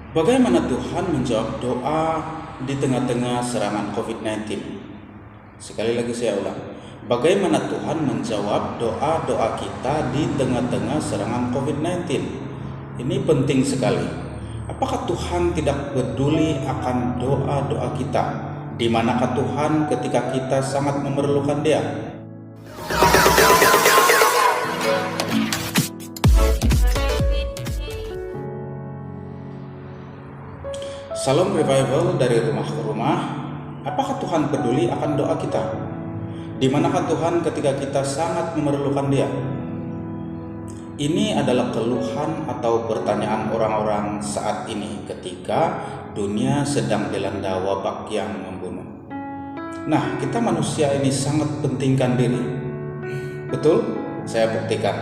Bagaimana Tuhan menjawab doa di tengah-tengah serangan COVID-19? Sekali lagi saya ulang. Bagaimana Tuhan menjawab doa-doa kita di tengah-tengah serangan COVID-19? Ini penting sekali. Apakah Tuhan tidak peduli akan doa-doa kita? Di manakah Tuhan ketika kita sangat memerlukan Dia? Salam Revival dari rumah ke rumah. Apakah Tuhan peduli akan doa kita? Di manakah Tuhan ketika kita sangat memerlukan Dia? Ini adalah keluhan atau pertanyaan orang-orang saat ini ketika dunia sedang dilanda wabak yang membunuh. Nah, kita manusia ini sangat pentingkan diri. Betul? Saya buktikan.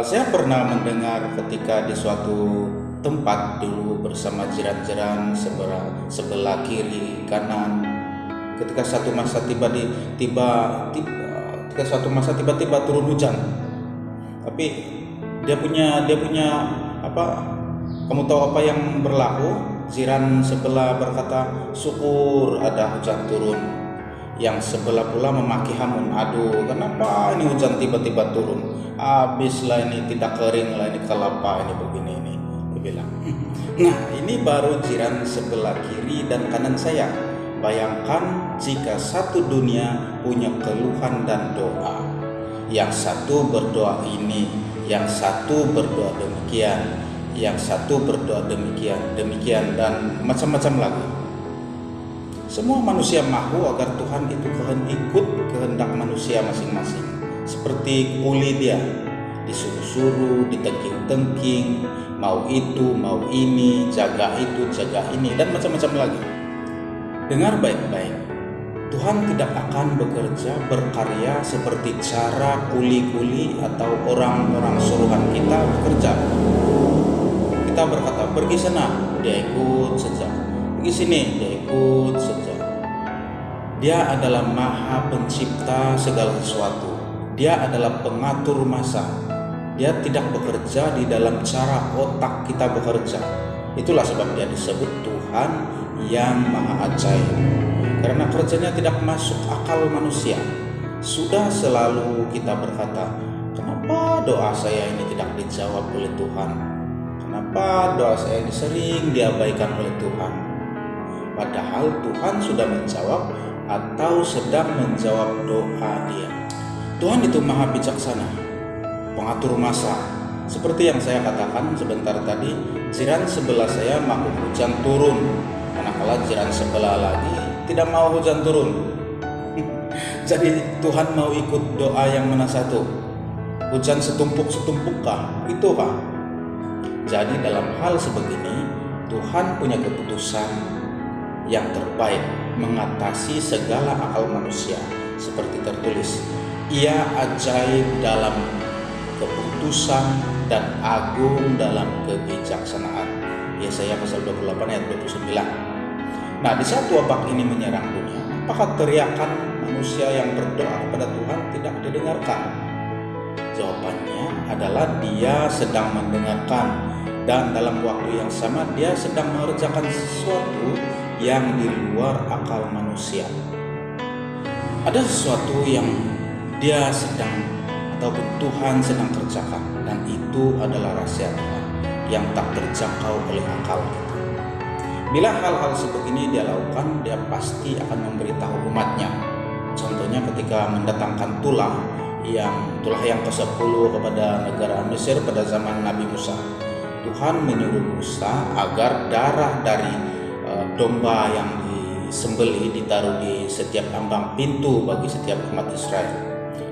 Saya pernah mendengar ketika di suatu tempat dulu bersama jiran-jiran sebelah kiri kanan, ketika suatu masa tiba-tiba turun hujan, tapi dia punya apa, kamu tahu apa yang berlaku? Jiran sebelah berkata, syukur ada hujan turun. Yang sebelah pula memaki hamun, aduh kenapa ini hujan tiba-tiba turun, habislah ini, tidak kering lah ini, kelapa ini, begini ini, dia bilang. Nah, ini baru jiran sebelah kiri dan kanan saya. Bayangkan jika satu dunia punya keluhan dan doa, yang satu berdoa ini, yang satu berdoa demikian, yang satu berdoa demikian dan macam-macam lagi. Semua manusia mahu agar Tuhan itu ikut kehendak manusia masing-masing. Seperti kuli dia, disuruh-suruh, ditengking-tengking, mau itu, mau ini, jaga itu, jaga ini, dan macam-macam lagi. Dengar baik-baik, Tuhan tidak akan berkarya seperti cara kuli-kuli atau orang-orang suruhan kita bekerja. Kita berkata, pergi sana, dia ikut saja. Pergi sini, dia ikut saja. Dia adalah Maha Pencipta segala sesuatu. Dia adalah pengatur masa. Dia tidak bekerja di dalam cara otak kita bekerja. Itulah sebab dia disebut Tuhan yang Maha Ajaib. Karena kerjanya tidak masuk akal manusia. Sudah selalu kita berkata, kenapa doa saya ini tidak dijawab oleh Tuhan? Kenapa doa saya ini sering diabaikan oleh Tuhan? Padahal Tuhan sudah menjawab atau sedang menjawab doa dia. Tuhan itu Maha Bijaksana, pengatur masa. Seperti yang saya katakan sebentar tadi, jiran sebelah saya mau hujan turun, manakala jiran sebelah lagi tidak mau hujan turun. Jadi Tuhan mau ikut doa yang mana satu? Hujan setumpuk-setumpuk kah? Itu kah? Jadi dalam hal sebegini, Tuhan punya keputusan yang terbaik mengatasi segala akal manusia. Seperti tertulis, Ia ajaib dalam keputusan dan agung dalam kebijaksanaan. Yesaya pasal 28 ayat 29. Nah, di saat wabak ini menyerang dunia, apakah teriakan manusia yang berdoa kepada Tuhan tidak didengarkan? Jawabannya adalah Dia sedang mendengarkan, dan dalam waktu yang sama Dia sedang mengerjakan sesuatu yang di luar akal manusia. Ada sesuatu yang Dia sedang ataupun Tuhan sedang kerjakan, dan itu adalah rahasia Tuhan yang tak terjangkau oleh akal kita. Bila hal-hal sebegini Dia lakukan, Dia pasti akan memberitahu umatnya. Contohnya ketika mendatangkan tulah yang ke-10 kepada negara Mesir pada zaman Nabi Musa. Tuhan menyuruh Musa agar darah dari domba yang disembelih ditaruh di setiap ambang pintu bagi setiap umat Israel.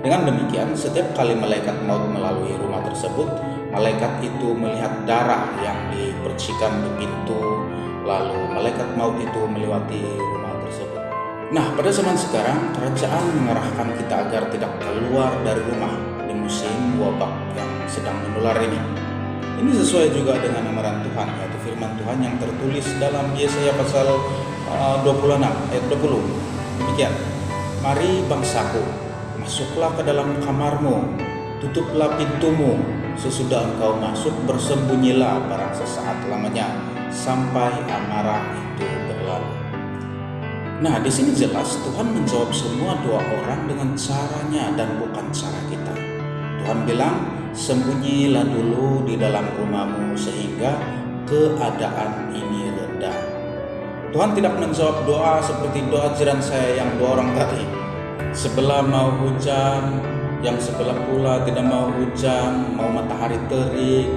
Dengan demikian, setiap kali malaikat maut melalui rumah tersebut, malaikat itu melihat darah yang dipercikan di pintu, lalu malaikat maut itu melewati rumah tersebut. Nah, pada zaman sekarang, kerajaan mengarahkan kita agar tidak keluar dari rumah di musim wabak yang sedang menular ini. Ini sesuai juga dengan amaran Tuhan, yaitu firman Tuhan yang tertulis dalam Yesaya pasal 26 ayat 20. Demikian, mari bangsaku, masuklah ke dalam kamarmu, tutuplah pintumu, sesudah engkau masuk bersembunyilah barang sesaat lamanya, sampai amarah itu berlalu. Nah, di sini jelas Tuhan menjawab semua doa orang dengan caranya dan bukan cara kita. Tuhan bilang, sembunyilah dulu di dalam rumahmu sehingga keadaan ini reda. Tuhan tidak menjawab doa seperti doa jiran saya yang 2 orang tadi. Sebelah mau hujan, yang sebelah pula tidak mau hujan, mau matahari terik.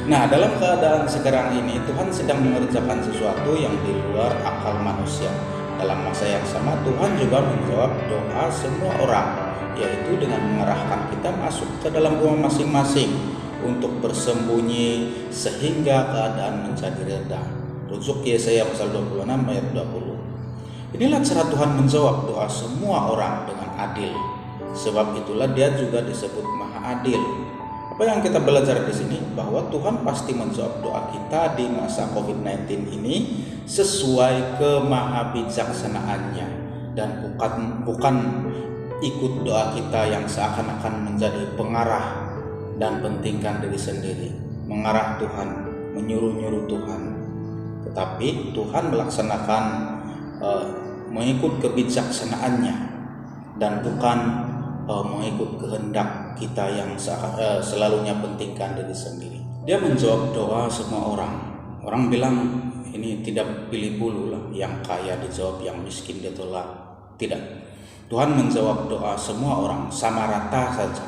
Nah, dalam keadaan sekarang ini Tuhan sedang mengerjakan sesuatu yang di luar akal manusia. Dalam masa yang sama Tuhan juga menjawab doa semua orang, yaitu dengan mengarahkan kita masuk ke dalam rumah masing-masing untuk bersembunyi sehingga keadaan menjadi reda. Rujuk Yesaya pasal 26 ayat 20. Inilah cara Tuhan menjawab doa semua orang dengan adil. Sebab itulah Dia juga disebut Maha Adil. Apa yang kita belajar di sini? Bahwa Tuhan pasti menjawab doa kita di masa COVID-19 ini sesuai kemahabijaksanaannya dan bukan ikut doa kita yang seakan-akan menjadi pengarah dan pentingkan diri sendiri, mengarah Tuhan, menyuruh-nyuruh Tuhan. Tetapi Tuhan melaksanakan mengikut kebijaksanaannya dan bukan mengikut kehendak kita yang selalunya pentingkan diri sendiri. Dia menjawab doa semua orang. Orang bilang ini tidak pilih bulu lah, yang kaya dijawab, yang miskin ditolak. Tidak. Tuhan menjawab doa semua orang sama rata saja.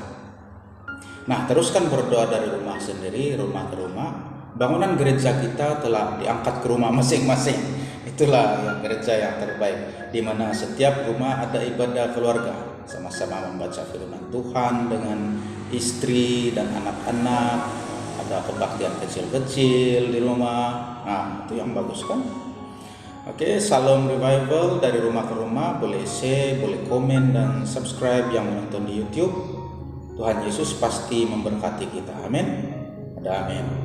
Nah, teruskan berdoa dari rumah sendiri, rumah ke rumah. Bangunan gereja kita telah diangkat ke rumah masing-masing. Itulah yang gereja yang terbaik, di mana setiap rumah ada ibadah keluarga, sama-sama membaca firman Tuhan dengan istri dan anak-anak, ada kebaktian kecil-kecil di rumah. Nah, itu yang bagus kan? Oke, Shalom Revival dari rumah ke rumah. Boleh share, boleh komen dan subscribe yang menonton di YouTube. Tuhan Yesus pasti memberkati kita. Amin. Ada amin.